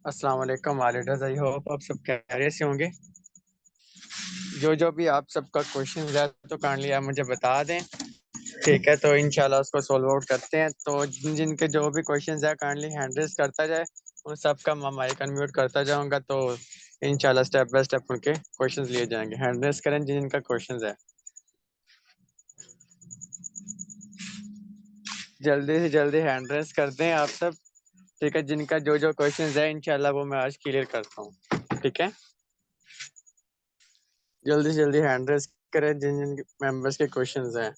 अस्सलाम वालेकुम वालेडर्स, I hope आप सब खैरियत से होंगे। जो भी आप सबका क्वेश्चन है तो काइंडली आप मुझे बता दें। ठीक है, तो इंशाल्लाह उसको सॉल्व आउट करते हैं। तो जिनके जो भी क्वेश्चन है काइंडली हैंड रेज करता जाए, उन सबका मैं माइक अनम्यूट करता जाऊंगा। तो इंशाल्लाह स्टेप बाय स्टेप उनके क्वेश्चंस लिए जाएंगे। हैंड रेज करें जिनका क्वेश्चन है, जल्दी से जल्दी हैंड रेज कर दें आप सब। ठीक है, जिनका जो क्वेश्चन है इंशाल्लाह वो मैं आज क्लियर करता हूँ। ठीक है, जल्दी से जल्दी हैंड रेज करें जिन जिन मेंबर्स के क्वेश्चंस हैं।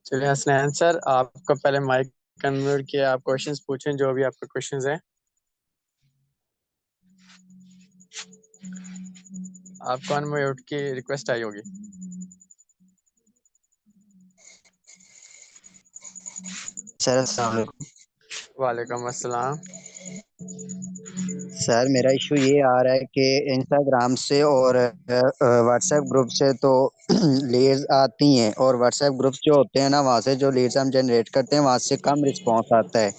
चलिए हसनैन सर, आपका पहले माइक अनम्यूट किया, आप क्वेश्चंस पूछें जो भी आपके क्वेश्चंस हैं। आपको अनम्यूट की रिक्वेस्ट आई होगी। सर अस्सलाम वालेकुम। वालेकुम अस्सलाम। सर मेरा इशू ये आ रहा है कि इंस्टाग्राम से और व्हाट्सएप ग्रुप से तो लीड्स आती हैं, और व्हाट्सएप ग्रुप्स जो होते हैं ना, वहाँ से जो लीड्स हम जनरेट करते हैं वहाँ से कम रिस्पांस आता है।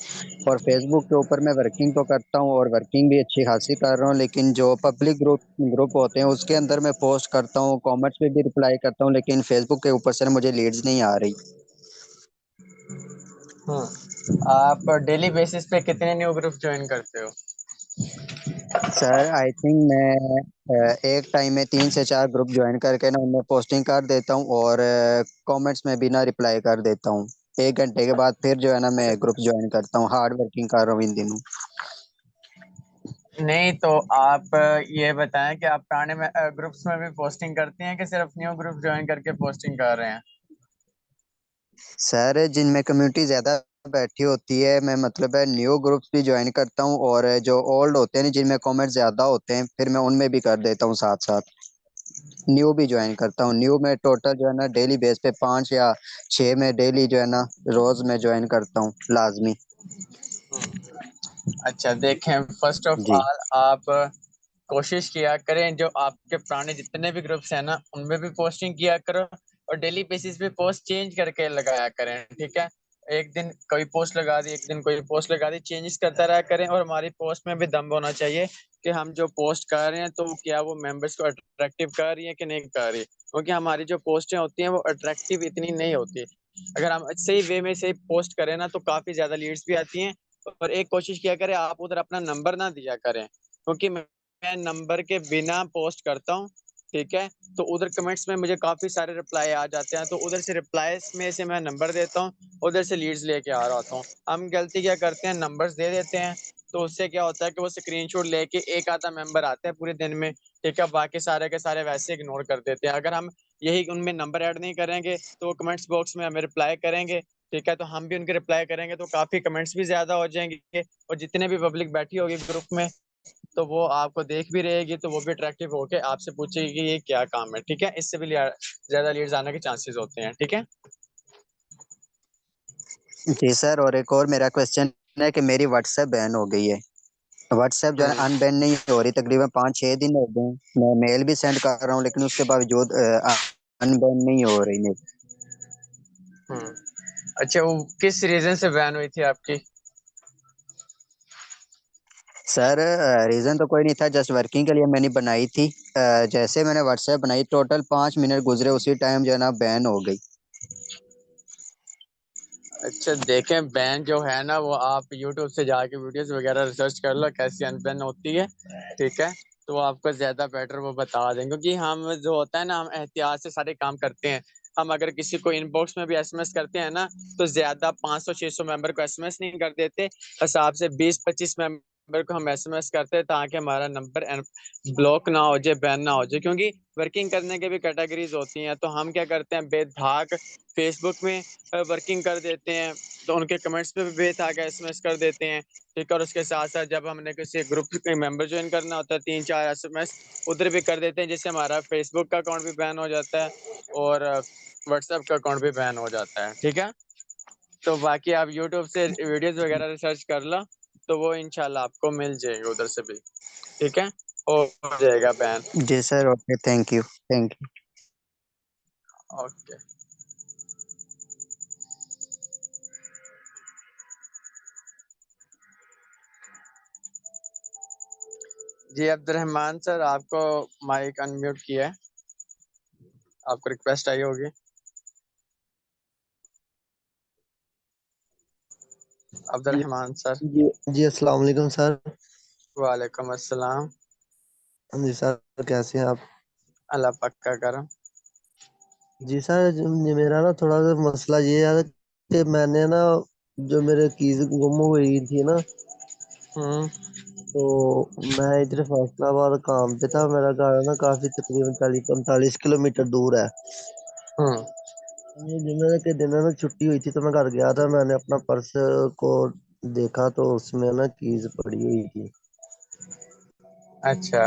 और फेसबुक के ऊपर मैं वर्किंग तो करता हूँ और वर्किंग भी अच्छी खासी कर रहा हूँ, लेकिन जो पब्लिक ग्रुप ग्रुप होते हैं उसके अंदर मैं पोस्ट करता हूँ, कमेंट्स पे भी रिप्लाई करता हूँ, लेकिन फेसबुक के ऊपर से मुझे लीड्स नहीं आ रही। आप डेली बेसिस पे कितने न्यू ग्रुप ज्वाइन करते हो? सर आई थिंक मैं एक टाइम में 3 से 4 ग्रुप ज्वाइन करके ना उनमें पोस्टिंग कर देता हूँ, और कमेंट्स में भी ना रिप्लाई कर देता हूँ। 1 घंटे के बाद फिर जो है ना मैं ग्रुप ज्वाइन करता हूँ। हार्ड वर्किंग कर रहा हूँ इन दिनों। नहीं तो आप ये बताएं कि आप पुराने में ग्रुप्स में भी पोस्टिंग करते हैं कि सिर्फ न्यू ग्रुप ज्वाइन करके पोस्टिंग कर रहे हैं? सर जिनमें कम्युनिटी ज़्यादा बैठी होती है, मैं मतलब है न्यू ग्रुप्स भी ज्वाइन करता हूँ, और जो ओल्ड होते हैं ना जिनमें कमेंट ज़्यादा होते हैं फिर मैं उनमें भी कर देता हूँ साथ साथ। न्यू भी ज्वाइन करता हूँ। न्यू में टोटल जो है ना डेली बेस पे 5 या 6 में डेली जो है ना रोज में ज्वाइन करता हूँ लाजमी। अच्छा देखें, फर्स्ट ऑफ जी ऑल आप कोशिश किया करें जो आपके पुराने जितने भी ग्रुप्स हैं ना उनमें भी पोस्टिंग किया करो, और डेली बेसिस पे पोस्ट चेंज करके लगाया करें। ठीक है, एक दिन कोई पोस्ट लगा दी, एक दिन कोई पोस्ट लगा दी, चेंजेस करता रहा करें। और हमारी पोस्ट में भी दम होना चाहिए कि हम जो पोस्ट कर रहे हैं तो क्या वो मेंबर्स को अट्रैक्टिव कर रही है कि नहीं कर रही, क्योंकि हमारी जो पोस्टें होती हैं वो अट्रैक्टिव इतनी नहीं होती। अगर हम सही वे में सही पोस्ट करें ना तो काफी ज्यादा लीड्स भी आती हैं। और एक कोशिश किया करें आप उधर अपना नंबर ना दिया करें, क्योंकि मैं नंबर के बिना पोस्ट करता हूँ। ठीक है, तो उधर कमेंट्स में मुझे काफी सारे रिप्लाई आ जाते हैं, तो उधर से रिप्लाईज में से मैं नंबर देता हूँ, उधर से लीड्स लेके आ रहा होता हूँ। हम गलती क्या करते हैं, नंबर्स दे देते हैं, तो उससे क्या होता है कि वो स्क्रीनशॉट लेके एक आधा मेंबर आते हैं पूरे दिन में। ठीक है, बाकी सारे के सारे वैसे इग्नोर कर देते हैं। अगर हम यही उनमें नंबर ऐड नहीं करेंगे तो वो कमेंट्स बॉक्स में हमें रिप्लाई करेंगे। ठीक है, तो हम भी उनके रिप्लाई करेंगे तो काफी कमेंट्स भी ज्यादा हो जाएंगे, और जितने भी पब्लिक बैठी होगी ग्रुप में तो वो आपको देख भी रहेगी, तो वो भी अट्रैक्टिव होके आपसे पूछेगी कि ये क्या काम है। ठीक है, इससे भी ज्यादा लीड्स आने के चांसेस होते हैं। ठीक है। जी सर, और एक और मेरा क्वेश्चन है कि मेरी व्हाट्सएप बैन हो गई है। व्हाट्सएप जो है हम्म अनबैन नहीं हो रही, तकरीबन 5-6 दिन हो गए। मैं मेल भी सेंड कर रहा हूँ, लेकिन उसके बावजूद अनबैन नहीं हो रही मेरी। हम्म अच्छा, वो किस रीजन से बैन हुई थी आपकी? सर रीज़न तो कोई नहीं था, जस्ट वर्किंग के लिए मैंने बनाई थी। जैसे मैंने व्हाट्सएप बनाई टोटल 5 मिनट गुजरे उसी टाइम जो है ना बैन हो गई। अच्छा देखें, बैन जो है ना वो आप यूट्यूब से जाके वीडियोस वगैरह रिसर्च कर लो कैसी अनबैन होती है। ठीक है, तो वो आपको ज्यादा बेटर वो बता देंगे, क्योंकि हम जो होता है ना हम एहतियात से सारे काम करते हैं। हम अगर किसी को इनबॉक्स में भी एसएमएस करते हैं ना तो ज्यादा 500-600 मेंबर को एसएमएस नहीं कर देते, हिसाब से 20-25 मेंबर को हम एसएमएस करते हैं ताकि हमारा नंबर ब्लॉक ना हो जाए, बैन ना हो जाए। क्योंकि वर्किंग करने के भी कैटेगरीज होती हैं, तो हम क्या करते हैं बेधाक फेसबुक में वर्किंग कर देते हैं, तो उनके कमेंट्स पे भी बेताक एसएमएस कर देते हैं। ठीक है, और उसके साथ साथ जब हमने किसी ग्रुप के मेंबर ज्वाइन करना होता है 3-4 एसएमएस उधर भी कर देते हैं, जिससे हमारा फेसबुक का अकाउंट भी बैन हो जाता है और व्हाट्सएप का अकाउंट भी बैन हो जाता है। ठीक है। तो बाकी आप यूट्यूब से वीडियोस वगैरह रिसर्च कर लो, तो वो इंशाल्लाह आपको मिल जाएगा उधर से भी। ठीक है, हो जाएगा बैन। जी sir, okay, thank you, thank you. Okay जी, अब्दुलरहमान सर आपको माइक अनम्यूट किया है, आपको रिक्वेस्ट आई होगी। जी अब्दुलरहमान सर। जी जी, अस्सलाम वालेकुम सर। वालेकुम अस्सलाम। जी सर, कैसे हैं आप? अल्लाह पक्का करम। जी सर, मेरा ना थोड़ा सा मसला ये है कि मैंने ना, जो मेरे कीज गुम हो गई थी ना, हम्म तो मैं इधर फैसलाबाद काम पे था। मेरा घर ना काफी तकरीबन 40-45 किलोमीटर दूर है। हम्म ये जुमे के दिन ना छुट्टी हुई थी तो मैं घर गया था। मैंने अपना पर्स को देखा तो उसमें ना कीज पड़ी हुई थी, अच्छा।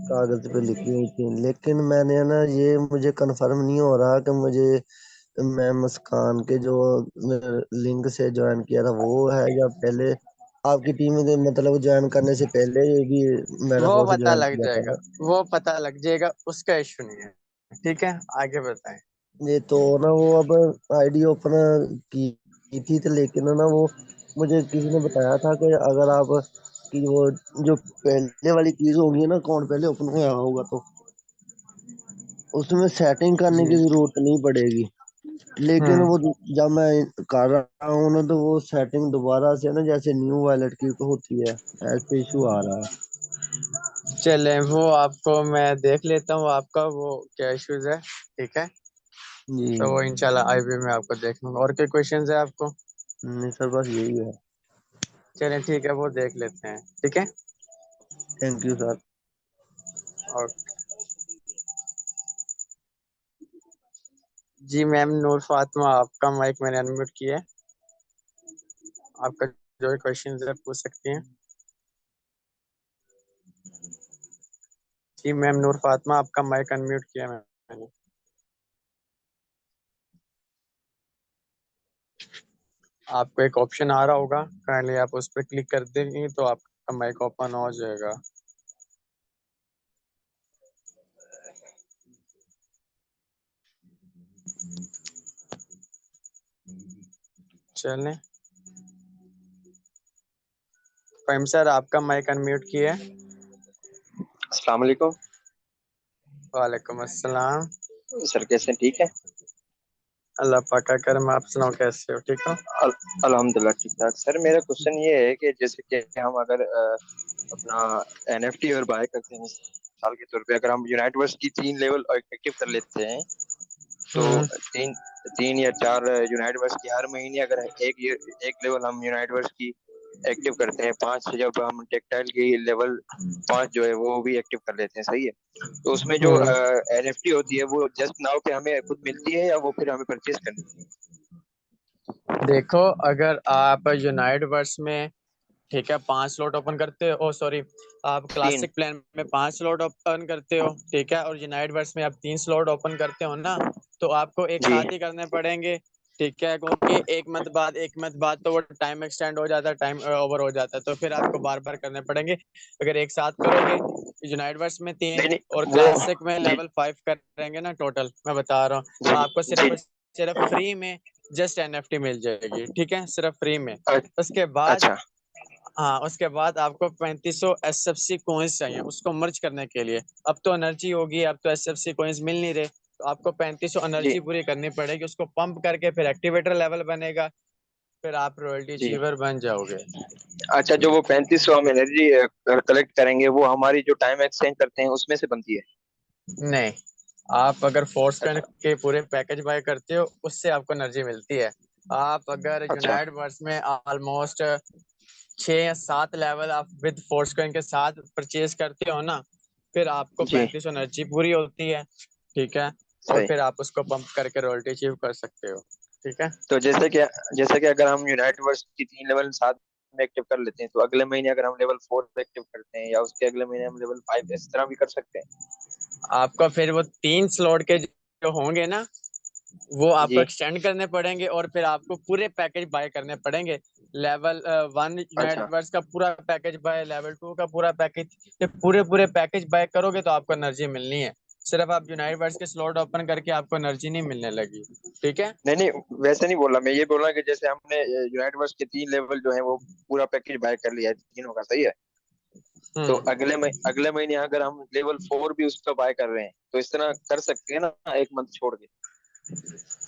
कागज पे लिखी हुई थी। लेकिन मैंने ना, ये मुझे कंफर्म नहीं हो रहा कि मुझे, मैं मुस्कान के जो लिंक से ज्वाइन किया था वो है, या पहले आपकी टीम में मतलब ज्वाइन करने से पहले भी मैंने वो फोर्स पता ज्वाइन लग किया था जाएगा, ना। वो पता लग जाएगा, उसका इशू नहीं है। ठीक है, आगे बताएं। ये तो ना, वो अब आईडी ओपन की थी तो, लेकिन ना वो मुझे किसी ने बताया था कि अगर आप की वो जो पहले वाली चीज होगी ना, अकाउंट पहले ओपन हुआ होगा तो उसमें सेटिंग करने की जी। जरूरत नहीं पड़ेगी। लेकिन हम्म वो जब मैं कर रहा हूँ ना, तो वो सेटिंग दोबारा से ना, जैसे न्यू वॉलेट की होती है, ऐसे इशू आ रहा है। चले, वो आपको मैं देख लेता हूँ आपका वो क्या इश्यूज है। ठीक है, तो जी वो इंशाल्लाह आईबी में आपको देख लूंगा। और क्या क्वेश्चंस है आपको? नहीं सर, बस यही है। चलें ठीक है, वो देख लेते हैं। ठीक है। Thank you sir. और जी मैम नूर फातिमा, आपका माइक मैंने अनम्यूट किया है, आपका जो भी क्वेश्चन है पूछ सकती हैं। जी मैम नूर फातिमा, आपका माइक अनम्यूट किया मैंने। आपको एक ऑप्शन आ रहा होगा, काइंडली आप उस पर क्लिक कर देंगे तो आपका माइक ओपन हो जाएगा। चलें, फहीम सर आपका माइक अनम्यूट किया है। अस्सलाम वालेकुम वालेकुम अस्सलाम। सर, कैसे हैं? ठीक है। अल्लाह पाक का करम, आप सुनाओ कैसे हो? ठीक हो? अल, अल्हम्दुलिल्लाह ठीक ठाक। सर मेरा क्वेश्चन ये है कि जैसे कि हम अगर अपना एनएफटी और बाय करते हैं, मिसाल के तौर पे अगर हम यूनाइटवर्स की 3 लेवल एक्टिव कर लेते हैं, तो हम्म तीन तीन या चार यूनाइटवर्स की हर महीने अगर एक लेवल हम यूनाइटवर्स की एक्टिव करते हैं, 5 जब हम टेक्टाइल की लेवल 5 जो है वो भी एक्टिव कर लेते हैं, सही है, तो उसमें जो हम्म एनएफटी होती है वो जस्ट नाउ पे हमें खुद मिलती है या वो फिर हमें परचेज करनी देखो, अगर आप यूनाइट वर्स में, ठीक है, 5 स्लॉट ओपन करते हो, ओ सॉरी, आप है? तीन। क्लासिक प्लान में 5 स्लॉट ओपन करते हो, ठीक है, और यूनाइट वर्स में आप 3 स्लॉट ओपन करते हो ना, तो आपको एक जी साथ ही करने पड़ेंगे। ठीक है, क्योंकि एक मंथ बाद तो वो टाइम एक्सटेंड हो जाता है, टाइम ओवर हो जाता है, तो फिर आपको बार बार करने पड़ेंगे। अगर एक साथ करोगे, यूनाइट वर्स में नहीं 3 और नहीं वो क्लासिक में जी लेवल 5 करेंगे ना, टोटल मैं बता रहा हूँ, तो जी आपको सिर्फ जी और सिर्फ फ्री में जस्ट एनएफटी मिल जाएगी। ठीक है, सिर्फ फ्री में। अ- उसके बाद, अच्छा हाँ, उसके बाद आपको 3500 एसएफसी कॉइन्स चाहिए उसको मर्ज करने के लिए। अब तो एनर्जी होगी, अब तो एसएफसी कॉइन्स मिल नहीं रहे, तो आपको 3500 जी एनर्जी पूरी करनी पड़ेगी, उसको पंप करके फिर एक्टिवेटर लेवल बनेगा, फिर आप रॉयल्टी जी। अचीवर बन जाओगे। अच्छा, जो वो 3500 हम एनर्जी कलेक्ट करेंगे वो हमारी जो टाइम एक्सचेंज करते हैं उसमें से बनती है? नहीं, आप अगर फोर्स पेन अच्छा के पूरे पैकेज बाय करते हो उससे आपको एनर्जी मिलती है। आप अगर अच्छा यूनाइट वर्स में ऑलमोस्ट 6 या 7 लेवल आप विद फोर्स कॉइन के साथ परचेज करते हो ना, फिर आपको जी 3500 एनर्जी पूरी होती है। ठीक है, और सही। फिर आप उसको पंप करके रॉयल्टी अचीव कर सकते हो। ठीक है। तो जैसे कि अगर हम यूनाइटवर्स की 3 लेवल साथ में एक्टिव कर लेते हैं, तो अगले महीने अगर हम लेवल 4 पे एक्टिव करते हैं या उसके अगले महीने हम लेवल 5, इस तरह भी कर सकते हैं? आपको फिर वो 3 स्लॉट के जो होंगे ना, वो आपको जी एक्सटेंड करने पड़ेंगे और फिर आपको पूरे पैकेज बाय करने पड़ेंगे। लेवल 1 अच्छा यूनाइट वर्स का पूरा पैकेज बाय, लेवल 2 का पूरा पैकेज, ये पूरे पूरे पैकेज बाय करोगे तो आपको एनर्जी मिलनी है। सिर्फ आप यूनाइट वर्स के स्लॉट ओपन करके आपको एनर्जी नहीं मिलने लगी। ठीक है। नहीं नहीं, वैसे नहीं बोला मैं, ये बोल रहा कि जैसे हमने यूनाइट वर्स के 3 लेवल जो है वो पूरा पैकेज बाय कर लिया है तीनों का, सही है। तो हम्म। अगले महीने अगर हम लेवल 4 भी उसका बाय कर रहे हैं तो इस तरह कर सकते हैं ना, एक मंथ छोड़ के।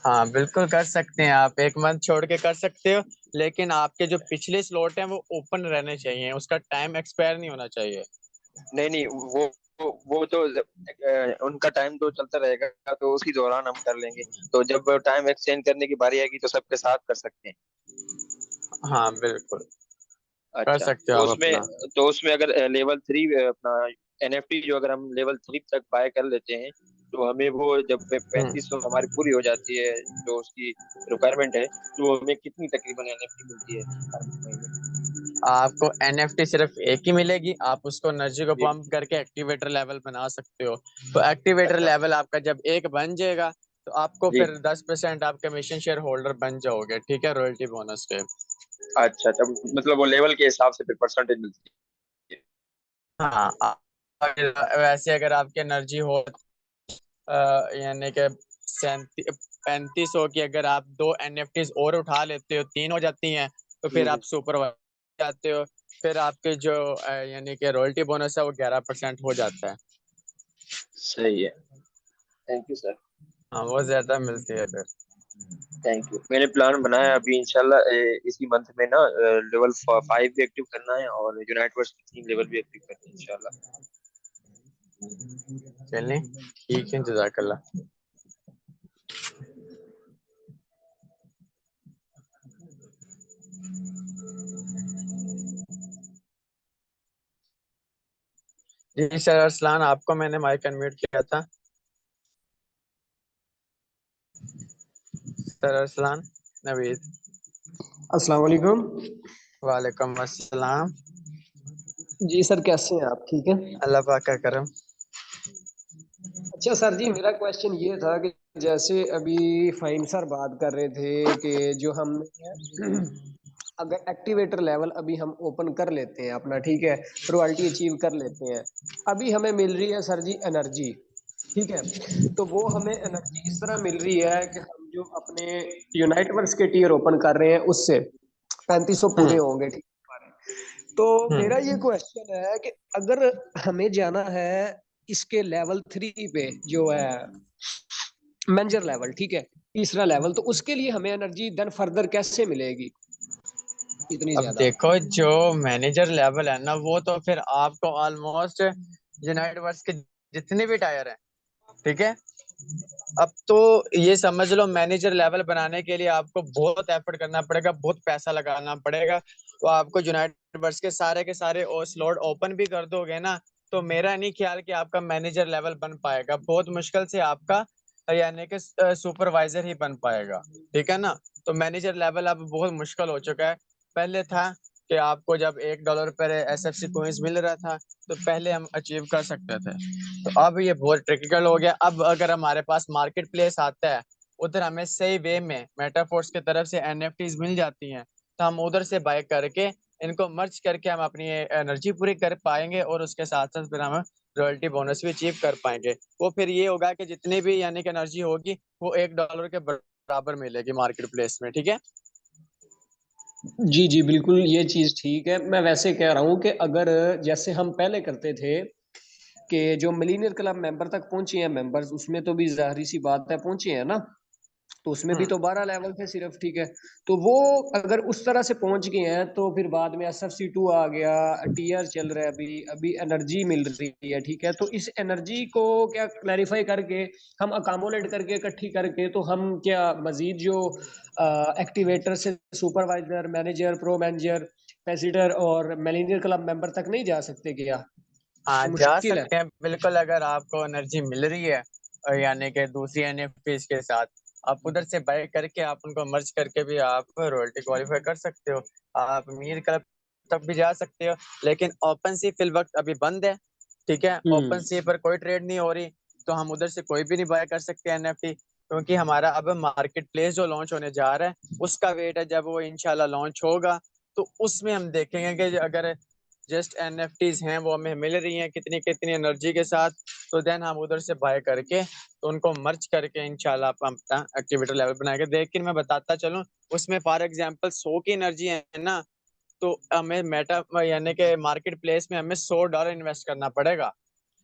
हाँ बिल्कुल कर सकते हैं, आप एक मंथ छोड़ के कर सकते हो, लेकिन आपके जो पिछले स्लॉट हैं वो ओपन रहने चाहिए, उसका टाइम एक्सपायर नहीं होना चाहिए। नहीं नहीं, वो तो उनका टाइम तो चलता रहेगा, तो उसी दौरान हम कर लेंगे। तो जब टाइम एक्सचेंज करने की बारी आएगी तो सबके साथ कर सकते हैं। हाँ बिल्कुल कर अच्छा, सकते हो तो आप उसमें अपना। तो उसमें अगर लेवल 3 अपना एनएफटी जो अगर हम लेवल 3 तक बाय कर लेते हैं, तो हमें वो जब हम्म। 3500 हमारी पूरी हो जाती है, जो उसकी रिक्वायरमेंट है, तो हमें कितनी तकरीबन एनएफटी मिलती है हर महीने? आपको एनएफटी सिर्फ एक ही मिलेगी, आप उसको एनर्जी को जी। पंप करके एक्टिवेटर लेवल बना सकते हो। तो एक्टिवेटर अच्छा। लेवल आपका जब एक बन जाएगा तो आपको जी। फिर 10% आप कमीशन शेयर होल्डर बन जाओगे, ठीक है, रॉयल्टी बोनस के। अच्छा, तब मतलब वो लेवल के हिसाब से फिर परसेंटेज मिलती हाँ वैसे अगर आपकी एनर्जी हो यानी कि 3500 की, अगर आप 2 एनएफटीज और उठा लेते हो, 3 हो जाती हैं, तो है। फिर जी। आप सुपर जाते हो। फिर आपके जो यानी कि रॉयल्टी बोनस है वो 11% हो जाता है। सही है। Thank you sir. हाँ वो ज्यादा मिलती है फिर। Thank you. मैंने प्लान बनाया अभी इंशाल्लाह इसी मंथ में ना लेवल 5 भी एक्टिव करना है और यूनाइट वर्स के 3 लेवल भी एक्टिव करना है इंशाल्लाह। चलिए ठीक है, जजाकल्ला। जी सर अरसलान, आपको मैंने माइक अनम्यूट किया था। सर अरसलान नवीद। अस्सलाम वालेकुम। वालेकुम अस्सलाम। जी सर, कैसे हैं आप? ठीक है। अल्लाह पाक का करम। अच्छा सर जी, मेरा क्वेश्चन ये था कि जैसे अभी फाहिम सर बात कर रहे थे कि जो हम अगर एक्टिवेटर लेवल अभी हम ओपन कर लेते हैं अपना, ठीक है, रॉयल्टी अचीव कर लेते हैं, अभी हमें मिल रही है सर जी एनर्जी, ठीक है, तो वो हमें एनर्जी इस तरह मिल रही है कि हम जो अपने यूनाइट वर्स के टीयर ओपन कर रहे हैं उससे 3500 पूरे हम्म। होंगे, ठीक है। तो मेरा ये हम्म। क्वेश्चन है कि अगर हमें जाना है इसके लेवल 3 पे, जो है मैनेजर लेवल, ठीक है, तीसरा लेवल, तो उसके लिए हमें एनर्जी देन फर्दर कैसे मिलेगी इतनी अब ज्यादा? देखो जो मैनेजर लेवल है ना, वो तो फिर आपको ऑलमोस्ट यूनाइट वर्स के जितने भी टायर हैं, ठीक है, अब तो ये समझ लो मैनेजर लेवल बनाने के लिए आपको बहुत एफर्ट करना पड़ेगा, बहुत पैसा लगाना पड़ेगा। तो आपको यूनाइटेड वर्स के सारे स्लॉट ओपन भी कर दोगे ना, तो मेरा नहीं ख्याल कि आपका मैनेजर लेवल बन पाएगा, बहुत मुश्किल से आपका यानी कि सुपरवाइजर ही बन पाएगा। ठीक है ना। तो मैनेजर लेवल अब बहुत मुश्किल हो चुका है। पहले था कि आपको जब $1 पर एसएफसी कोइंस मिल रहा था तो पहले हम अचीव कर सकते थे। तो अब ये बहुत ट्रिकिकल हो गया। अब अगर हमारे पास मार्केट प्लेस आता है, उधर हमें सही वे में मेटाफोर्स की तरफ से एनएफटीज मिल जाती हैं, तो हम उधर से बाय करके इनको मर्ज करके हम अपनी एनर्जी पूरी कर पाएंगे और उसके साथ साथ फिर हम रॉयल्टी बोनस भी अचीव कर पाएंगे। वो फिर ये होगा कि जितनी भी यानी कि एनर्जी होगी वो $1 के बराबर मिलेगी मार्केट प्लेस में। ठीक है। जी जी बिल्कुल, ये चीज ठीक है। मैं वैसे कह रहा हूँ कि अगर जैसे हम पहले करते थे कि जो मिलीनियर क्लब मेंबर तक पहुंचे हैं मेंबर्स, उसमें तो भी जाहिर सी बात है पहुंचे हैं ना, तो उसमें भी हम्म। तो 12 लेवल थे सिर्फ, ठीक है। तो वो अगर उस तरह से पहुंच गए हैं तो फिर बाद में SFC2 आ गया, टीआर चल रहा है, अभी अभी एनर्जी मिल रही है, ठीक है। तो इस एनर्जी को क्या क्लैरिफाई करके हम अकामोलेट करके इकट्ठी करके, तो हम क्या मजीद जो एक्टिवेटर से supervisor, manager, pro manager, president और मिलीनियर क्लब मेंबर तक नहीं जा सकते क्या? हाँ जा मुश्किल है। सकते हैं बिल्कुल, अगर आपको एनर्जी मिल रही है यानी कि दूसरी एनएफटीज के साथ, आप उधर से बाय करके आप उनको मर्ज करके भी आप रॉयल्टी क्वालिफाई कर सकते हो। आप मीर क्लब तक भी जा सकते हो, लेकिन ओपन सी फिल वक्त अभी बंद है। ठीक है, ओपन हम्म। सी पर कोई ट्रेड नहीं हो रही, तो हम उधर से कोई भी नहीं बाय कर सकते एनएफटी। क्योंकि हमारा अब मार्केट प्लेस जो लॉन्च होने जा रहा है उसका वेट है, जब वो इंशाल्लाह लॉन्च होगा तो उसमें हम देखेंगे कि अगर जस्ट एनएफटीज हैं वो हमें मिल रही हैं कितनी कितनी एनर्जी के साथ, तो देन हम उधर से बाय करके तो उनको मर्ज करके इंशाल्लाह हम अपना एक्टिवेटर लेवल बनाएंगे। लेकिन मैं बताता चलूं, उसमें फॉर एग्जांपल 100 की एनर्जी है ना, तो हमें मेटा यानी कि मार्केट प्लेस में हमें $100 इन्वेस्ट करना पड़ेगा।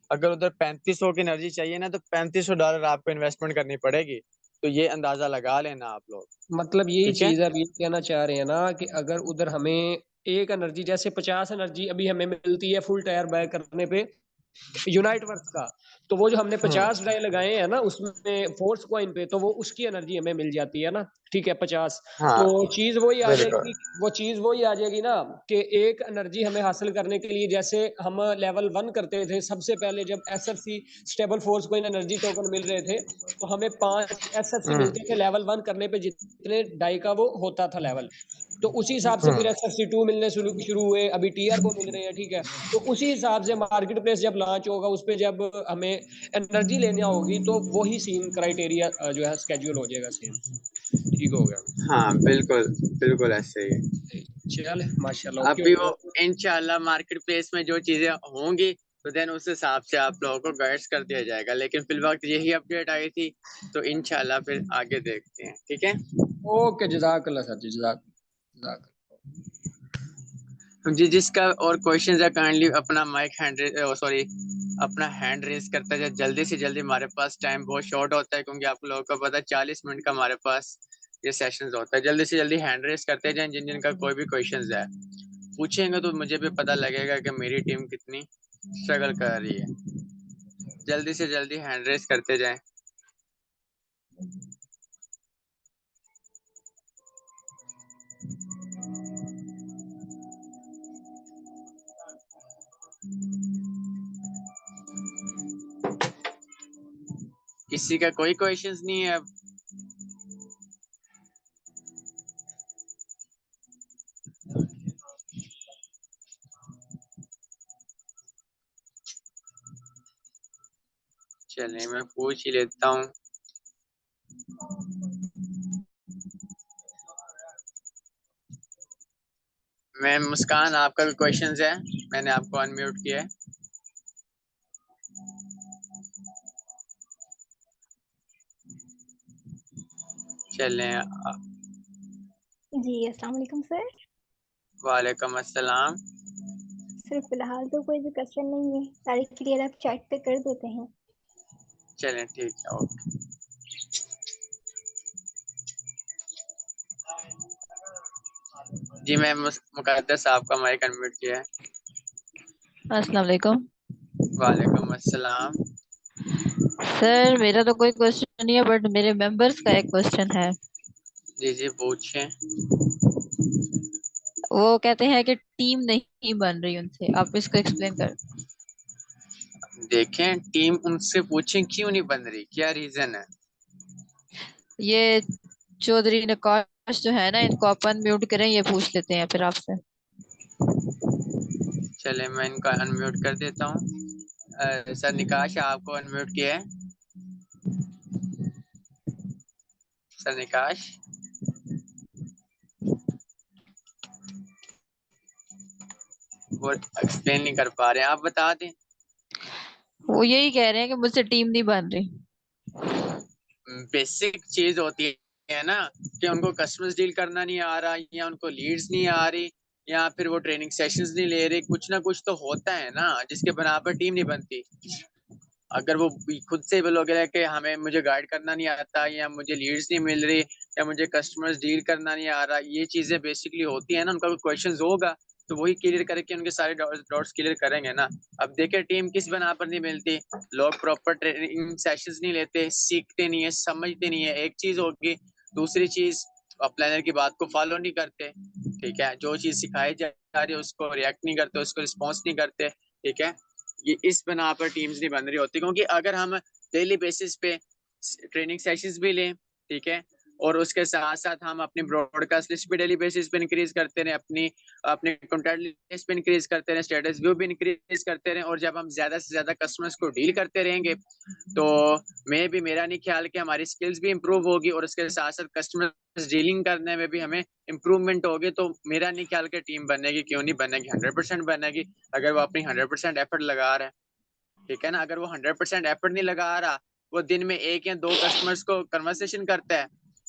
अगर उधर 3500 की एनर्जी चाहिए ना, तो $3500 आपको इन्वेस्टमेंट करनी पड़ेगी। तो ये अंदाजा लगा लेना आप लोग। मतलब यही ठीक है। चीज आप ये कहना चाह रहे हैं ना कि अगर उधर हमें एक एनर्जी जैसे 50 एनर्जी अभी हमें मिलती है फुल टायर बाय करने पे यूनाइट वर्थ का, तो वो जो हमने 50 डाई लगाए हैं ना उसमें फोर्स कॉइन पे, तो वो उसकी एनर्जी हमें मिल जाती है ना। ठीक है 50, हाँ तो चीज वही आ बिल्कुल। जाएगी, वो चीज वही आ जाएगी ना कि एक एनर्जी हमें हासिल करने के लिए, जैसे हम लेवल 1 करते थे सबसे पहले जब SFC stable force coin energy token मिल रहे थे, तो हमें 5 एसएफसी मिलते थे लेवल 1 करने पे, जितने डाई का वो होता था लेवल। तो उसी हिसाब से फिर एसएफसी 2 मिलने शुरू शुरू हुए, अभी टीआर को मिल रहे हैं। ठीक है, तो उसी हिसाब से मार्केट प्लेस जब लॉन्च होगा उस पर जब हमें एनर्जी लेनी होगी तो वही सीन क्राइटेरिया जो है स्केड्यूल हो जाएगा सेम। ठीक हो गया। हाँ बिल्कुल, बिल्कुल ऐसे ही। चल माशाल्लाह, ओके अभी वो ओके। इंशाल्लाह मार्केट प्लेस में जो चीजें होंगी तो देन उस हिसाब से आप लोगों को गाइड्स कर दिया जाएगा, लेकिन फिल वक्त यही अपडेट आई थी, तो इंशाल्लाह फिर आगे देखते हैं। ठीक है ओके जजाकल्ला सर जी, जजाक। जी। जिसका और क्वेश्चन है काइंडली अपना माइक हैंड, सॉरी अपना हैंड रेज करता जाए जल्दी से जल्दी। हमारे पास टाइम बहुत शॉर्ट होता है, क्योंकि आप लोगों को पता है 40 मिनट का हमारे पास ये सेशन होता है। जल्दी से जल्दी हैंड रेज करते जाएं जिन जिन का कोई भी क्वेश्चन है। पूछेंगे तो मुझे भी पता लगेगा कि मेरी टीम कितनी स्ट्रगल कर रही है। जल्दी से जल्दी हैंड रेज करते जाएं। किसी का कोई क्वेश्चंस नहीं है अब? चलिए मैं पूछ ही लेता हूँ। मैम मुस्कान, आपका भी क्वेश्चंस है? मैंने आपको अनम्यूट किया है। चलें। जी अस्सलाम वालेकुम सर। वालेकुम अस्सलाम। सर फिलहाल तो कोई भी क्वेश्चन नहीं है, सारे क्लियर आप चैट पे कर देते हैं। चलें ठीक है, ओके। जी मैम मुकद्दस आपका माइक अनम्यूट किया है। अस्सलाम वालेकुम। वालेकुम अस्सलाम। सर मेरा तो कोई क्वेश्चन नहीं है, बट मेरे मेंबर्स का एक क्वेश्चन है। जी जी पूछें। वो कहते हैं कि टीम नहीं बन रही उनसे, आप इसको एक्सप्लेन कर। देखें टीम उनसे पूछें क्यों नहीं बन रही, क्या रीजन है? ये चौधरी नकाश जो है ना, इनको अपन म्यूट करें, ये पूछ लेते हैं फिर आपसे। चले मैं इनको अनम्यूट कर देता हूँ। सर निकाश आपको अनम्यूट किया है। सर निकाश, वो एक्सप्लेन नहीं कर पा रहे हैं, आप बता दें। वो यही कह रहे हैं कि मुझसे टीम नहीं बन रही। बेसिक चीज होती है ना कि उनको कस्टमर्स डील करना नहीं आ रहा, या उनको लीड्स नहीं आ रही, या फिर वो ट्रेनिंग सेशंस नहीं ले रहे। कुछ ना कुछ तो होता है ना जिसके बना पर टीम नहीं बनती। अगर वो खुद से बोलोगे कि हमें मुझे गाइड करना नहीं आता, या मुझे लीड्स नहीं मिल रही, या मुझे कस्टमर्स डील करना नहीं आ रहा, ये चीजें बेसिकली होती है ना। उनका क्वेश्चन होगा तो वही क्लियर करके उनके सारे डाउट्स क्लियर करेंगे ना। अब देखिए टीम किस बना पर नहीं मिलती, लोग प्रॉपर ट्रेनिंग सेशंस नहीं लेते, सीखते नहीं है, समझते नहीं है, एक चीज होगी। दूसरी चीज प्लानर की बात को फॉलो नहीं करते। ठीक है, जो चीज सिखाई जा रही है उसको रिएक्ट नहीं करते, उसको रिस्पॉन्स नहीं करते। ठीक है, ये इस बना पर टीम्स नहीं बन रही होती। क्योंकि अगर हम डेली बेसिस पे ट्रेनिंग सेशंस भी लें, ठीक है, और उसके साथ साथ हम अपनी ब्रॉडकास्ट लिस्ट भी डेली बेसिस पे इंक्रीज करते रहे, अपनी अपनी कॉन्टैक्ट लिस्ट पे इंक्रीज करते रहे, स्टेटस व्यू भी इंक्रीज करते रहे। और जब हम ज्यादा से ज्यादा कस्टमर्स को डील करते रहेंगे तो मेरा नहीं ख्याल कि हमारी स्किल्स भी इंप्रूव होगी और उसके साथ साथ कस्टमर डीलिंग करने में भी हमें इम्प्रूवमेंट होगी। तो मेरा नहीं ख्याल कि टीम बनेगी, क्यों नहीं बनेगी, 100% बनेगी अगर वो अपनी 100% एफर्ट लगा रहा है। ठीक है ना, अगर वो 100% एफर्ट नहीं लगा रहा, वो दिन में 1 या 2 कस्टमर्स को कन्वर्सेशन करता है,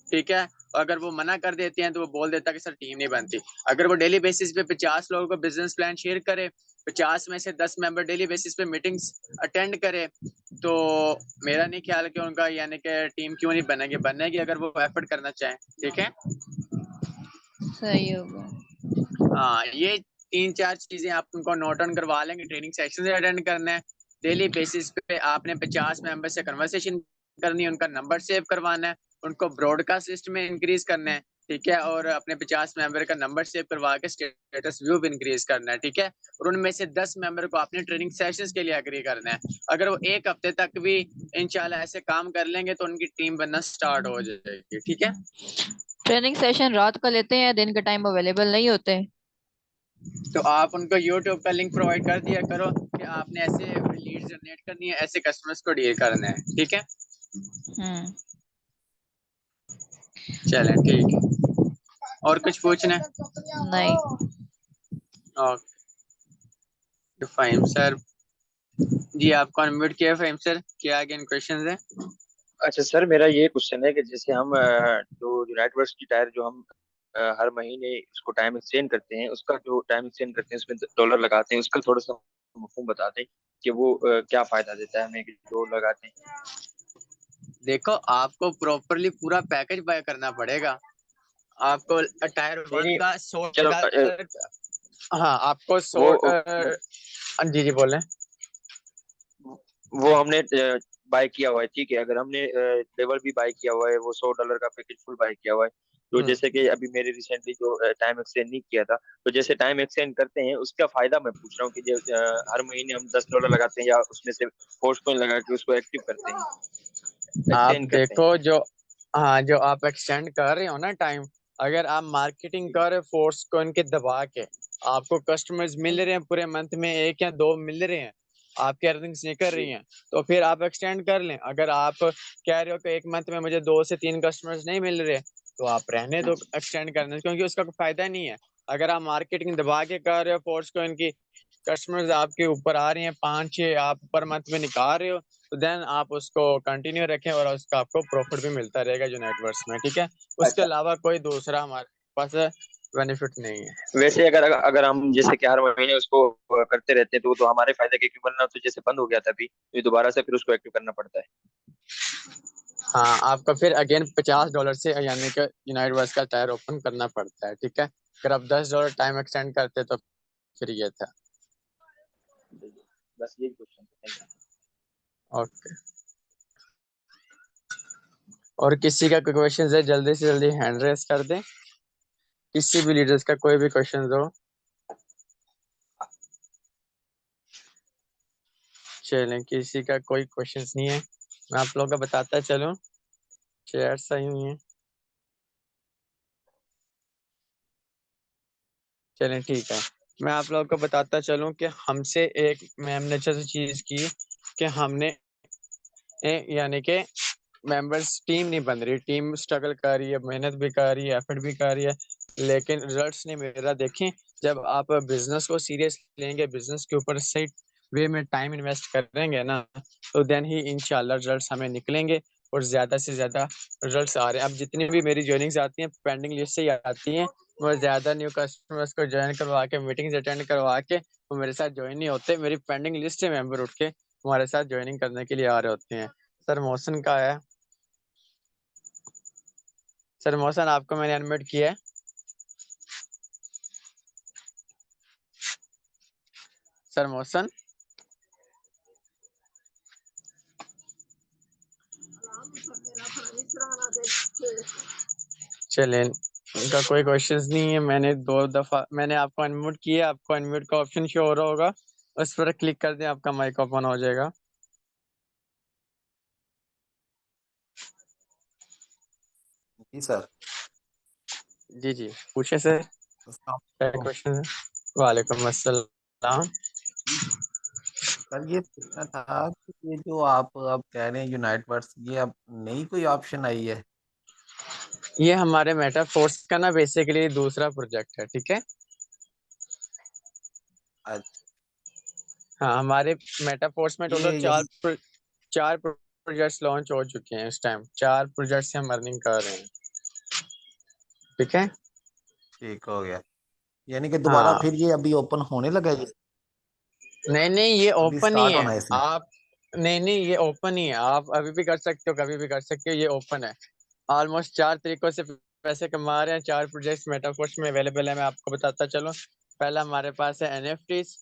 ठीक है, अगर वो मना कर देते हैं तो वो बोल देता है कि सर टीम नहीं बनती। अगर वो डेली बेसिस पे 50 लोगों को बिजनेस प्लान शेयर करे, 50 में से 10 मेंबर डेली बेसिस पे मीटिंग्स अटेंड करे, तो मेरा नहीं ख्याल कि उनका यानी कि टीम क्यों नहीं बनेगी, बनेगी अगर वो एफर्ट करना चाहें। ठीक है, सही होगा। हाँ, ये 3-4 चीजें आप उनको नोट ऑन करवा लेंगे। ट्रेनिंग सेक्शन अटेंड करना है, डेली बेसिस पे आपने 50 मेंबर से कन्वर्सेशन करनी है, उनका नंबर सेव करवाना है, उनको ब्रॉडकास्ट लिस्ट में इंक्रीज करना है। ठीक है, और अपने 50 मेंबर का नंबर सेव करवा के स्टेटस व्यू भी इंक्रीज करना है। ठीक है, और उनमें से 10 मेंबर को आपने ट्रेनिंग सेशंस के लिए एग्री करना है। अगर वो 1 हफ्ते तक भी इंशाल्लाह ऐसे काम कर लेंगे तो उनकी टीम बनना स्टार्ट हो जाएगी। ठीक है, ट्रेनिंग सेशन रात का लेते हैं या दिन के टाइम अवेलेबल नहीं होते? तो आप उनको यूट्यूब का लिंक प्रोवाइड कर दिया करो कि आपने ऐसे लीड जनरेट करनी है, ऐसे कस्टमर्स को डील करना है। ठीक है, चलें ठीक है, और कुछ पूछना है? नहीं। ओके फाहिम सर जी, आपको अनम्यूट किया। फाहिम सर, क्या आगे क्वेश्चन है? अच्छा सर, मेरा ये क्वेश्चन है कि जैसे हम जो यूनाइट वर्स की टायर जो हम हर महीने उसको टाइम एक्सचेंज करते हैं, उसका जो टाइम एक्सचेंज करते हैं उसमें डॉलर लगाते हैं, उसका थोड़ा सा मफहूम बता दें कि वो क्या फायदा देता है हमें कि जो लगाते हैं। देखो, आपको प्रॉपरली पूरा पैकेज बाय करना पड़ेगा। आपको टायर नहीं 1 नहीं, का चलो $100, हाँ आपको वो 100 जी जी बोलें। वो हमने बाय किया हुआ है, ठीक है। अगर हमने लेवल भी बाय किया हुआ है, वो $100 का पैकेज फुल बाय किया हुआ है, तो जैसे कि अभी मेरे रिसेंटली जो टाइम एक्सचेंज नहीं किया था, तो जैसे टाइम एक्सचेंज करते हैं उसका फायदा मैं पूछ रहा हूँ कि जो हर महीने हम $10 लगाते हैं या उसमें से फोर्स कॉइन लगा के उसको एक्टिव करते हैं, आप एक्सचेंज करते हैं। देखो जो, हाँ जो आप एक्सटेंड कर रहे हो ना टाइम, अगर आप मार्केटिंग कर रहे हो फोर्स को इनके दबा के, आपको कस्टमर्स मिल रहे हैं पूरे मंथ में 1 या 2 मिल रहे हैं, आपकी अर्निंग्स निकल रही जी हैं, तो फिर आप एक्सटेंड कर लें। अगर आप कह रहे हो कि 1 मंथ में मुझे 2 से 3 कस्टमर्स नहीं मिल रहे, तो आप रहने दो एक्सटेंड करने, क्योंकि उसका कोई फायदा नहीं है। अगर आप मार्केटिंग दबा के कर रहे हो फोर्स को इनकी, कस्टमर्स आपके ऊपर आ रहे हैं 5-6 आप पर मंथ में निकाल रहे हो, तो देन आप उसको कंटिन्यू रखें और उसका आपको प्रॉफिट भी मिलता रहेगा जो नेटवर्क्स में। ठीक है, उसके अच्छा। अलावा कोई दूसरा हमारे पास बेनिफिट नहीं है। वैसे अगर अगर हम जैसे कि हर महीने उसको करते रहते हैं तो हमारे फायदे के क्यों, वरना तो जैसे बंद हो गया था अभी, तो ये दोबारा से फिर उसको एक्टिव करना पड़ता है। हाँ, आपको फिर अगेन $50 से यानी कि यूनाइट वर्स का टायर ओपन करना पड़ता है। ठीक है, अगर आप $10 टाइम एक्सटेंड करते तो फिर ये था। बस यही क्वेश्चन था, थैंक ओके, और किसी का कोई क्वेश्चन है जल्दी से जल्दी हैंड रेस कर दें, किसी भी लीडर्स का कोई भी क्वेश्चन हो। चलें, किसी का कोई क्वेश्चन नहीं है, मैं आप लोगों को बताता चलूं, शेयर सही हुई है। चलें ठीक है, मैं आप लोगों को बताता चलूं कि हमसे एक मैम ने अच्छी चीज की कि हमने यानी कि मेंबर्स टीम नहीं बन रही, टीम स्ट्रगल कर रही है, मेहनत भी कर रही है, एफर्ट भी कर रही है, लेकिन रिजल्ट्स नहीं मिल रहा। देखें, जब आप बिजनेस को सीरियस लेंगे, बिजनेस के ऊपर सही वे में टाइम इन्वेस्ट करेंगे ना, तो देन ही इंशाल्लाह रिजल्ट्स हमें निकलेंगे और ज्यादा से ज्यादा रिजल्ट्स आ रहे हैं। अब जितनी भी मेरी ज्वाइनिंग्स आती हैं पेंडिंग लिस्ट से ही आती हैं, वो ज्यादा न्यू कस्टमर्स को ज्वाइन करवा के, मीटिंग्स अटेंड करवा के वो मेरे साथ ज्वाइन नहीं होते, मेरी पेंडिंग लिस्ट से मेंबर उठ के हमारे साथ ज्वाइनिंग करने के लिए आ रहे होते हैं। सर मोहसिन का है, सर मोहसिन आपको मैंने अनम्यूट किया है। सर मोहसिन, चलिए, उनका कोई क्वेश्चंस नहीं है। मैंने 2 दफा मैंने आपको अनम्यूट किया, आपको अनम्यूट का ऑप्शन शो हो रहा होगा, उस पर क्लिक कर दें, आपका माइक ओपन हो जाएगा। जी सर। जी जी पूछे सर, अस्सलाम क्या वालेकुम। क्वेश्चन है? वालेकुम अस्सलाम। सर ये पूछना था कि ये जो आप अब कह रहे हैं यूनाइट वर्स, ये अब नई कोई ऑप्शन आई है? ये हमारे मेटाफोर्स का ना बेसिकली दूसरा प्रोजेक्ट है, ठीक है। अच्छा, हाँ, हमारे मेटाफोर्स में टोटल ये यानी चार प्रोजेक्ट्स लॉन्च हो चुके हैं इस टाइम। 4 प्रोजेक्ट से हम अर्निंग कर रहे हैं, ठीक है। ठीक हो गया, यानी कि दोबारा हाँ, फिर ये अभी ओपन होने लगा है? ये नहीं नहीं ये अभी ओपन ही स्टार्ट है। होना है इसमें? आप नहीं नहीं ये ओपन ही है, आप अभी भी कर सकते हो, कभी भी कर सकते हो, ये ओपन है। ऑलमोस्ट 4 तरीकों से पैसे कमा रहे हैं। 4 प्रोजेक्ट्स मेटाफोर्स में अवेलेबल है, मैं आपको बताता चलूं। पहला हमारे पास है एनएफटीज,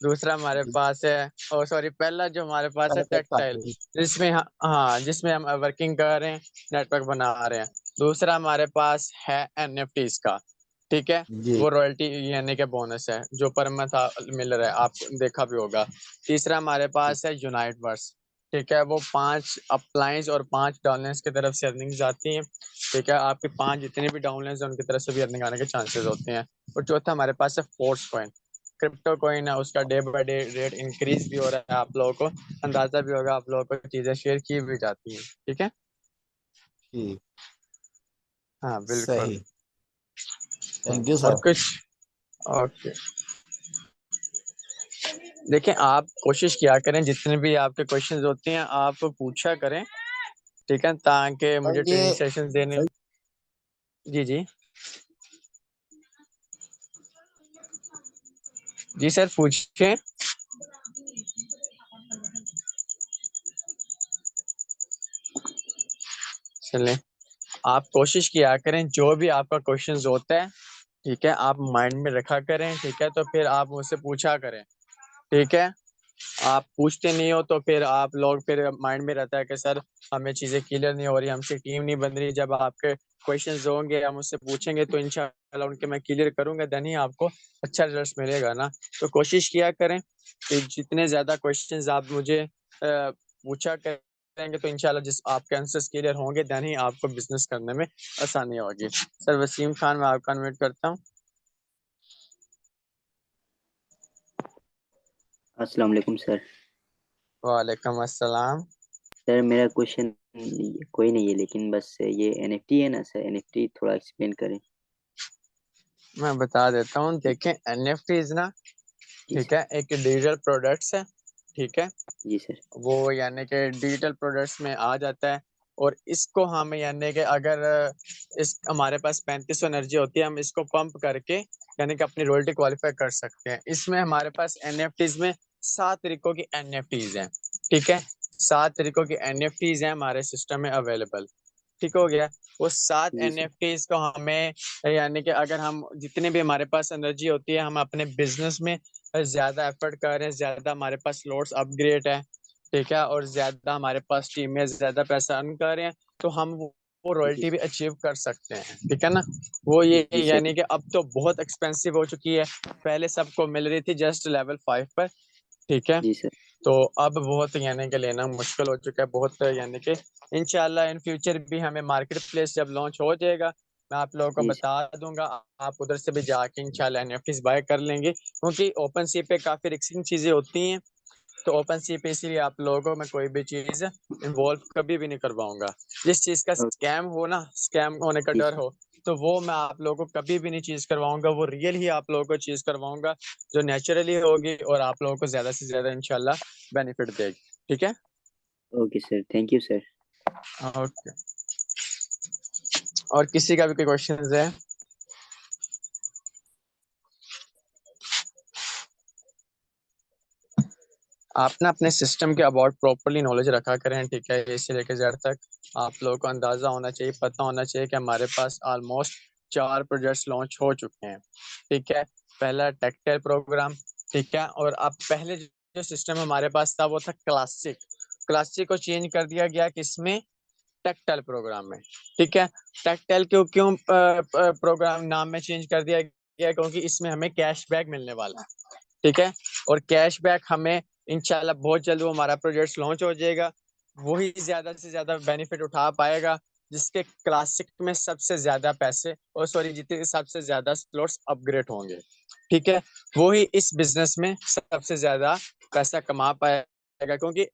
दूसरा हमारे पास है, ओ सॉरी, पहला जो हमारे पास है पहले तक टेक्टाइल, जिसमें हाँ जिसमें हम वर्किंग कर रहे हैं, नेटवर्क बना रहे हैं। दूसरा हमारे पास है एनएफटीज का, ठीक है। जी वो रॉयल्टी यानी कि बोनस है जो पर मंथ मिल रहा है, आप देखा भी होगा। तीसरा हमारे पास है यूनाइट वर्स, ठीक है। वो 5 अपलाइंस और 5 डाउनलाइंस की तरफ से अर्निंग्स आती हैं, ठीक है। आपके 5 जितने भी डाउनलाइंस हैं उनकी तरफ से भी अर्निंग आने के चांसेस होते हैं। और चौथा हमारे पास है फोर्स कॉइन, क्रिप्टो कॉइन है, उसका day by day rate increase भी हो रहा है। आप लोगों को अंदाजा भी होगा, आप लोगों को चीजें शेयर की भी जाती हैं, ठीक है। ठीक, हाँ बिल्कुल। सही। थैंक यू और सर। कुछ? ओके, देखिए आप कोशिश किया करें, जितने भी आपके क्वेश्चंस होते हैं आप पूछा करें, ठीक है, ताकि सर मुझे ये ट्रेनिंग सेशन देने। सही। जी जी जी सर पूछिए। चलें, आप कोशिश किया करें, जो भी आपका क्वेश्चंस होता है, ठीक है, आप माइंड में रखा करें, ठीक है। तो फिर आप मुझसे पूछा करें, ठीक है। आप पूछते नहीं हो तो फिर आप लोग फिर माइंड में रहता है कि सर हमें चीज़ें क्लियर नहीं हो रही, हमसे टीम नहीं बन रही। जब आपके क्वेश्चंस होंगे, हम मुझसे पूछेंगे, तो इंशाल्लाह उनके मैं क्लियर करूंगा, देन ही आपको अच्छा रिजल्ट मिलेगा ना। तो कोशिश किया करें कि जितने ज़्यादा क्वेश्चंस आप मुझे पूछा करेंगे, तो इंशाल्लाह जिस आपके आंसर्स क्लियर होंगे, देन ही आपको बिजनेस करने में आसानी होगी। सर वसीम खान, मैं आपका इनवाइट करता हूँ। अस्सलाम वालेकुम सर। वालेकुम अस्सलाम। सर मेरा क्वेश्चन कोई नहीं है, लेकिन बस ये एनएफटी है ना सर, एनएफटी थोड़ा एक्सप्लेन करें। मैं बता देता हूँ, जी देखें एनएफटीज ना, जी ठीक सर। है, एक डिजिटल प्रोडक्ट्स है, ठीक है। जी सर। वो यानी कि डिजिटल प्रोडक्ट्स में आ जाता है। और इसको हम यानी कि अगर इस हमारे पास 3500 एनर्जी होती है, हम इसको पंप करके यानी कि अपनी रॉयल्टी क्वालिफाई कर सकते हैं। इसमें हमारे पास एनएफटीज में 7 तरीकों की एनएफटीज हैं, ठीक है। 7 तरीकों की एनएफटीज हैं हमारे सिस्टम में अवेलेबल, ठीक हो गया। वो 7 जी सर। एनएफटीज को हमें यानी कि अगर हम जितने भी हमारे पास एनर्जी होती है, हम अपने बिजनेस में ज्यादा एफर्ट कर रहे हैं, ज्यादा हमारे पास स्लॉट्स अपग्रेड है, ठीक है, और ज्यादा हमारे पास टीम में ज्यादा पैसा अर्न कर रहे हैं, तो हम वो जी रॉयल्टी भी सर। अचीव कर सकते हैं, ठीक है ना। वो ये जी सर। यानी कि अब तो बहुत एक्सपेंसिव हो चुकी है, पहले सबको मिल रही थी जस्ट लेवल 5 पर, ठीक है। जी सर। तो अब बहुत यानी कि लेना मुश्किल हो चुका है बहुत, यानी कि इंशाल्लाह इन फ्यूचर भी हमें मार्केट प्लेस जब लॉन्च हो जाएगा, मैं आप लोगों को जी सर। बता दूंगा। आप उधर से भी जाके इंशाल्लाह एनएफटीज बाय कर लेंगे, क्योंकि ओपन सी पे काफी रिस्किंग चीजें होती हैं। तो ओपन सी पे इसीलिए आप लोगों को मैं कोई भी चीज इन्वॉल्व कभी भी नहीं करवाऊंगा। जिस चीज का ओ- स्कैम हो ना, स्कैम होने का जी डर सर। हो, तो वो मैं आप लोगों को कभी भी नहीं चीज करवाऊंगा। वो रियल ही आप लोगों को चीज करवाऊंगा, जो नेचुरली होगी और आप लोगों को ज्यादा से ज्यादा इंशाल्लाह बेनिफिट देगी, ठीक है। Okay sir, thank you sir. Okay, और किसी का भी कोई क्वेश्चन है? आप ना अपने सिस्टम के अबाउट प्रॉपरली नॉलेज रखा करें, ठीक है। ए से लेकर जेड तक आप लोगों को अंदाजा होना चाहिए, पता होना चाहिए कि हमारे पास ऑलमोस्ट 4 प्रोजेक्ट्स लॉन्च हो चुके हैं, ठीक है। पहला टेक्टाइल प्रोग्राम, ठीक है। और अब पहले जो सिस्टम हमारे पास था वो था क्लासिक, क्लासिक को चेंज कर दिया गया किसमें, टेक्टाइल प्रोग्राम में, ठीक है। टेक्टाइल क्यों क्यों प्रोग्राम नाम में चेंज कर दिया गया, क्योंकि इसमें हमें कैशबैक मिलने वाला है, ठीक है। और कैशबैक हमें इंशाल्लाह बहुत जल्द वो हमारा प्रोजेक्ट लॉन्च हो जाएगा, वही ज्यादा से ज्यादा बेनिफिट उठा पाएगा। जिसके क्लासिक में सबसे ज्यादा पैसे और सॉरी जितने सबसे ज्यादा स्लॉट्स अपग्रेड होंगे, ठीक है, वो ही इस बिजनेस में सबसे ज्यादा पैसा कमा पाएगा। क्योंकि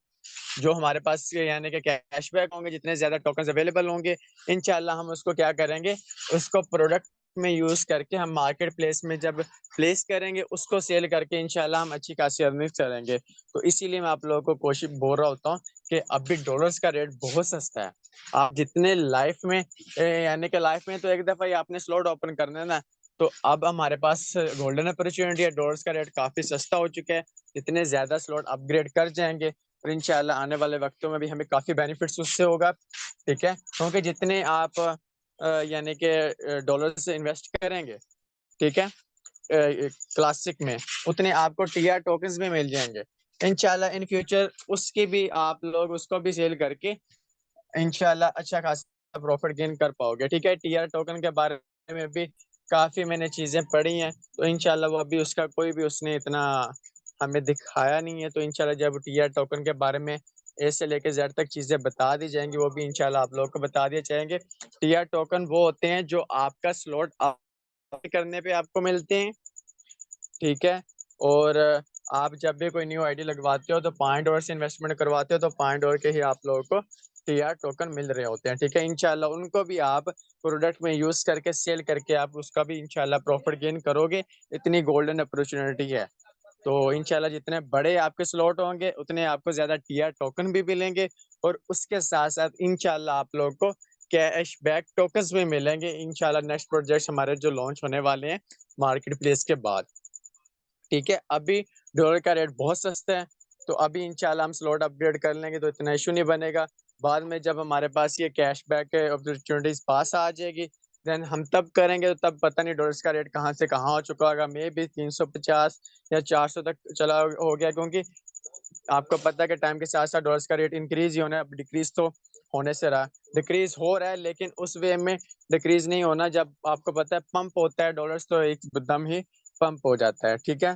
जो हमारे पास यानी कि कैशबैक होंगे, जितने ज्यादा टोकन्स अवेलेबल होंगे, इंशाल्लाह हम उसको क्या करेंगे, उसको प्रोडक्ट में यूज करके हम मार्केट प्लेस में जब प्लेस करेंगे, उसको सेल करके इंशाल्लाह हम अच्छी खासी अर्निंग करेंगे। तो इसीलिए मैं आप लोगों को कोशिश बोल रहा होता हूँ कि अभी डॉलर्स का रेट बहुत सस्ता है। आप जितने लाइफ में यानी कि लाइफ में तो एक दफा ही आपने स्लॉट ओपन करना है ना, तो अब हमारे पास गोल्डन अपॉर्चुनिटी है, डॉलर्स का रेट काफी सस्ता हो चुका है। जितने ज्यादा स्लॉट अपग्रेड कर जाएंगे और इंशाल्लाह आने वाले वक्तों में भी हमें काफी बेनिफिट्स उससे होगा, ठीक है। क्योंकि जितने आप यानी कि डॉलर से इन्वेस्ट करेंगे, ठीक है, क्लासिक में, उतने आपको टीआर टोकन्स भी मिल जाएंगे इंशाल्लाह इन फ्यूचर। उसकी भी आप लोग उसको भी सेल करके इंशाल्लाह अच्छा खासा प्रॉफिट गेन कर पाओगे, ठीक है। टीआर टोकन के बारे में भी काफी मैंने चीजें पढ़ी हैं, तो इंशाल्लाह वो अभी उसका कोई भी उसने इतना हमें दिखाया नहीं है। तो इंशाल्लाह जब टीआर टोकन के बारे में ए से लेके जेड तक चीजें बता दी जाएंगी, वो भी इंशाल्लाह आप लोगों को बता दिए जाएंगे। टीआर टोकन वो होते हैं जो आपका स्लॉट करने पे आपको मिलते हैं, ठीक है। और आप जब भी कोई न्यू आईडी लगवाते हो तो $5 से इन्वेस्टमेंट करवाते हो, तो $5 के ही आप लोगों को टीआर टोकन मिल रहे होते हैं, ठीक है। इंशाल्लाह उनको भी आप प्रोडक्ट में यूज करके सेल करके आप उसका भी इंशाल्लाह प्रॉफिट गेन करोगे। इतनी गोल्डन अपॉर्चुनिटी है। तो इंशाल्लाह जितने बड़े आपके स्लॉट होंगे, उतने आपको ज्यादा टीआर टोकन भी मिलेंगे, और उसके साथ साथ इंशाल्लाह आप लोगों को कैश बैक टोकन्स भी मिलेंगे इंशाल्लाह नेक्स्ट प्रोजेक्ट हमारे जो लॉन्च होने वाले हैं मार्केट प्लेस के बाद, ठीक है। अभी डॉलर का रेट बहुत सस्ता है, तो अभी इंशाल्लाह हम स्लॉट अपग्रेड कर लेंगे तो इतना इशू नहीं बनेगा। बाद में जब हमारे पास ये कैशबैक अपॉर्चुनिटीज पास आ जाएगी, देन हम तब करेंगे, तो तब पता नहीं डॉलर्स का रेट कहाँ से कहाँ हो चुका होगा, मे भी 350 या 400 तक चला हो गया। क्योंकि आपको पता है कि टाइम के साथ साथ डॉलर्स का रेट इंक्रीज ही होना है, अब डिक्रीज तो होने से रहा, डिक्रीज हो रहा है, लेकिन उस वे में डिक्रीज नहीं होना जब आपको पता है पंप होता है डॉलर्स, तो एकदम ही पंप हो जाता है, ठीक है।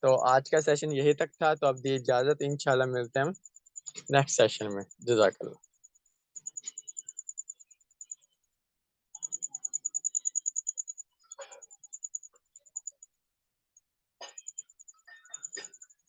तो आज का सेशन यही तक था, तो अब दी इजाजत, इंशाल्लाह मिलते हैं हम नेक्स्ट सेशन में। जज़ाकल्लाह।